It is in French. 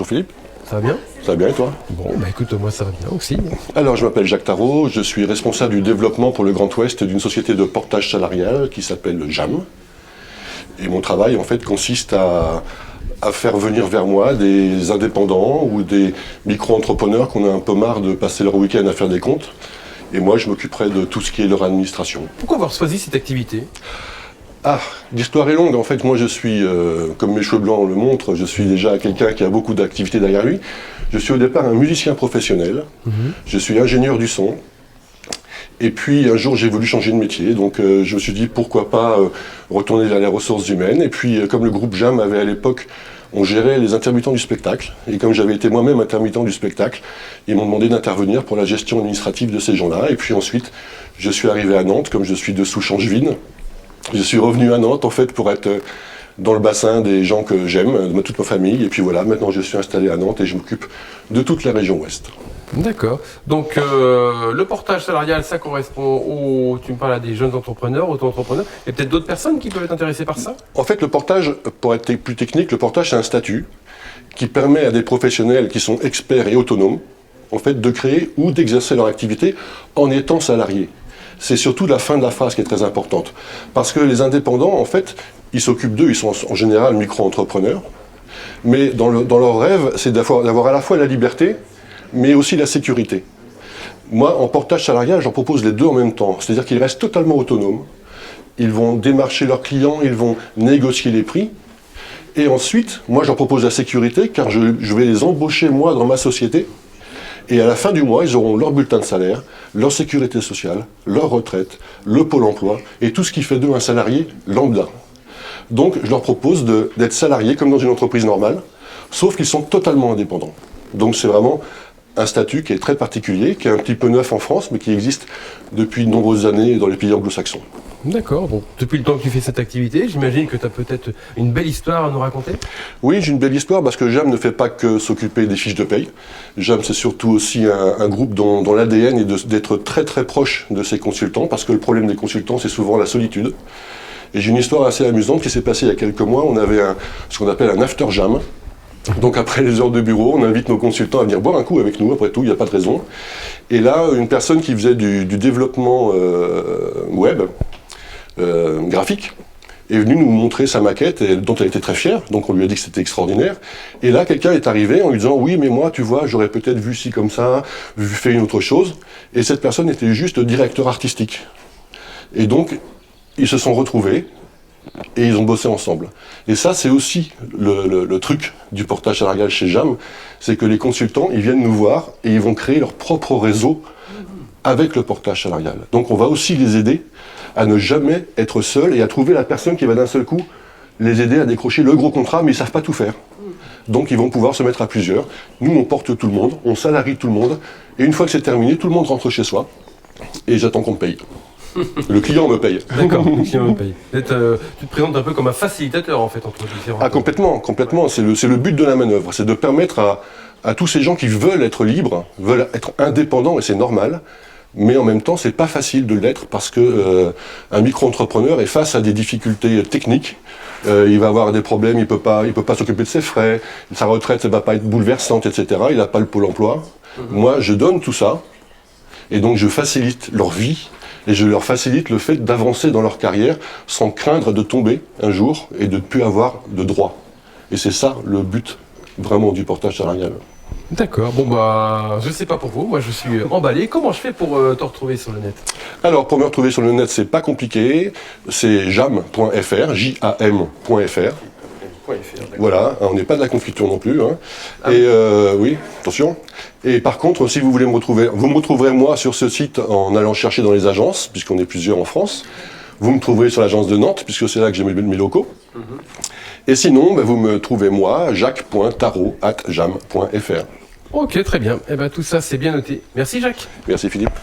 Philippe. Ça va bien? Ça va bien et toi? Bon, bah écoute, moi ça va bien aussi. Alors, je m'appelle Jacques Tarot, je suis responsable du développement pour le Grand Ouest d'une société de portage salarial qui s'appelle JAM. Et mon travail, en fait, consiste à faire venir vers moi des indépendants ou des micro-entrepreneurs qu'on a un peu marre de passer leur week-end à faire des comptes. Et moi, je m'occuperai de tout ce qui est leur administration. Pourquoi avoir choisi cette activité? Ah, l'histoire est longue. En fait, moi, je suis, comme mes cheveux blancs le montrent, je suis déjà quelqu'un qui a beaucoup d'activités derrière lui. Je suis au départ un musicien professionnel. Je suis ingénieur du son. Et puis, un jour, j'ai voulu changer de métier. Donc, je me suis dit, pourquoi pas retourner vers les ressources humaines. Et puis, comme le groupe JAM avait à l'époque, on gérait les intermittents du spectacle. Et comme j'avais été moi-même intermittent du spectacle, ils m'ont demandé d'intervenir pour la gestion administrative de ces gens-là. Et puis ensuite, je suis arrivé à Nantes, comme je suis de Souchange-Vine. Je suis revenu à Nantes, en fait, pour être dans le bassin des gens que j'aime, de toute ma famille. Et puis voilà, maintenant je suis installé à Nantes et je m'occupe de toute la région ouest. D'accord. Donc le portage salarial, ça correspond tu me parles à des jeunes entrepreneurs, auto-entrepreneurs, et peut-être d'autres personnes qui peuvent être intéressées par ça? En fait, le portage, pour être plus technique, le portage c'est un statut qui permet à des professionnels qui sont experts et autonomes, en fait, de créer ou d'exercer leur activité en étant salariés. C'est surtout la fin de la phrase qui est très importante. Parce que les indépendants, en fait, ils s'occupent d'eux, ils sont en général micro-entrepreneurs, mais dans leur rêve, c'est d'avoir à la fois la liberté, mais aussi la sécurité. Moi, en portage salarial, j'en propose les deux en même temps. C'est-à-dire qu'ils restent totalement autonomes. Ils vont démarcher leurs clients, ils vont négocier les prix. Et ensuite, moi, j'en propose la sécurité, car je vais les embaucher, moi, dans ma société. Et à la fin du mois, ils auront leur bulletin de salaire, leur sécurité sociale, leur retraite, le pôle emploi, et tout ce qui fait d'eux un salarié lambda. Donc, je leur propose d'être salariés comme dans une entreprise normale, sauf qu'ils sont totalement indépendants. Donc, c'est vraiment un statut qui est très particulier, qui est un petit peu neuf en France, mais qui existe depuis de nombreuses années dans les pays anglo-saxons. D'accord. Bon, depuis le temps que tu fais cette activité, j'imagine que tu as peut-être une belle histoire à nous raconter? Oui, j'ai une belle histoire parce que JAM ne fait pas que s'occuper des fiches de paye. JAM, c'est surtout aussi un groupe dont l'ADN est d'être très très proche de ses consultants, parce que le problème des consultants, c'est souvent la solitude. Et j'ai une histoire assez amusante qui s'est passée il y a quelques mois. On avait ce qu'on appelle un after JAM. Donc après les heures de bureau, on invite nos consultants à venir boire un coup avec nous, après tout, il n'y a pas de raison. Et là, une personne qui faisait du développement web, graphique, est venue nous montrer sa maquette dont elle était très fière, donc on lui a dit que c'était extraordinaire. Et là, quelqu'un est arrivé en lui disant « Oui, mais moi, tu vois, j'aurais peut-être vu ci comme ça, fait une autre chose. » Et cette personne était juste directeur artistique. Et donc, ils se sont retrouvés et ils ont bossé ensemble. Et ça, c'est aussi le truc du portage salarial chez JAM, c'est que les consultants, ils viennent nous voir et ils vont créer leur propre réseau avec le portage salarial. Donc on va aussi les aider à ne jamais être seuls et à trouver la personne qui va d'un seul coup les aider à décrocher le gros contrat, mais ils ne savent pas tout faire. Donc ils vont pouvoir se mettre à plusieurs. Nous, on porte tout le monde, on salarie tout le monde, et une fois que c'est terminé, tout le monde rentre chez soi, et j'attends qu'on me paye. Le client me paye. D'accord, le client me paye. Tu te présentes un peu comme un facilitateur, en fait, entre différents... Ah, complètement, complètement. C'est le but de la manœuvre, c'est de permettre à tous ces gens qui veulent être libres, veulent être indépendants, et c'est normal, mais en même temps, c'est pas facile de l'être parce que un micro-entrepreneur est face à des difficultés techniques. Il va avoir des problèmes, il peut pas s'occuper de ses frais, sa retraite ne va pas être bouleversante, etc. Il n'a pas le pôle emploi. Moi, je donne tout ça, et donc je facilite leur vie, et je leur facilite le fait d'avancer dans leur carrière sans craindre de tomber un jour et de ne plus avoir de droits. Et c'est ça le but vraiment du portage salarial. D'accord, bon bah je sais pas pour vous, moi je suis emballé. Comment je fais pour te retrouver sur le net? Alors pour me retrouver sur le net, c'est pas compliqué, c'est jam.fr, jam.fr. Voilà, on n'est pas de la confiture non plus. Hein. Ah. Et oui, attention. Et par contre, si vous voulez me retrouver, vous me retrouverez moi sur ce site en allant chercher dans les agences, puisqu'on est plusieurs en France. Vous me trouverez sur l'agence de Nantes, puisque c'est là que j'ai mes locaux. Et sinon, vous me trouvez moi, jacques.tarot@jam.fr. Ok, très bien. Eh ben tout ça, c'est bien noté. Merci Jacques. Merci Philippe.